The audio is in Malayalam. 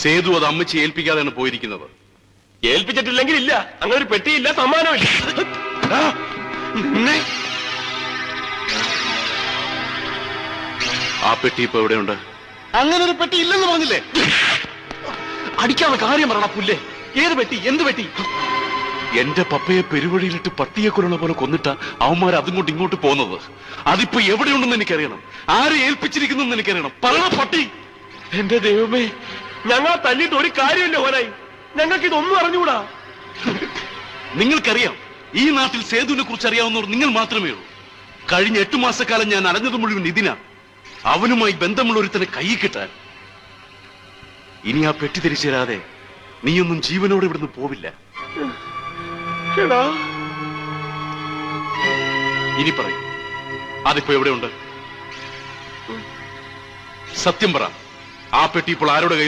സേതു അത് അമ്മച്ചി ഏൽപ്പിക്കാതെയാണ് പോയിരിക്കുന്നത്. ഏൽപ്പിച്ചിട്ടില്ലെങ്കിൽ ഇല്ല, അങ്ങനെ ഒരു പെട്ടിയില്ല, സമ്മാനമില്ല. ആ പെട്ടി ഇപ്പൊ എവിടെയുണ്ട്? അങ്ങനെ ഒരു പെട്ടി ഇല്ലെന്ന് പറഞ്ഞില്ലേ? അടിക്കാനുള്ള കാര്യം പറയണ പുല്ലേ. ഏത് പെട്ടി? എന്ത് പെട്ടി? എന്റെ പപ്പയെ പെരുവഴിയിലിട്ട് പട്ടിയെ കൊല്ലണ പോലെ കൊന്നിട്ട അവന്മാർ അതും കൊണ്ട് ഇങ്ങോട്ട് പോകുന്നത്. അതിപ്പോ എവിടെയുണ്ടെന്ന് എനിക്കറിയണം. ആരെ ഏൽപ്പിച്ചിരിക്കുന്നു എനിക്കറിയണം. പറയണ പട്ടി. എന്റെ ദൈവമേ, ഞങ്ങളെ തല്ലിയിട്ട് ഒരു കാര്യമില്ല പോലായി. ഞങ്ങൾക്ക് ഇതൊന്നും അറിഞ്ഞുകൂടാ. നിങ്ങൾക്കറിയാം, ഈ നാട്ടിൽ സേതുവിനെ കുറിച്ച് അറിയാവുന്നവർ നിങ്ങൾ മാത്രമേ ഉള്ളൂ. കഴിഞ്ഞ 8 മാസക്കാലം ഞാൻ അറിഞ്ഞത് മുഴുവൻ ഇതിനാ. അവനുമായി ബന്ധമുള്ള ഒരുത്തനെ കൈ കിട്ടാൻ. ഇനി ആ പെട്ടി തിരിച്ചു തരാതെ നീയൊന്നും ജീവനോടെ ഇവിടുന്ന് പോവില്ല. ഇനി പറയും, അതിപ്പോ എവിടെയുണ്ട്? സത്യം പറ, ആ പെട്ടി ഇപ്പോൾ ആരോട്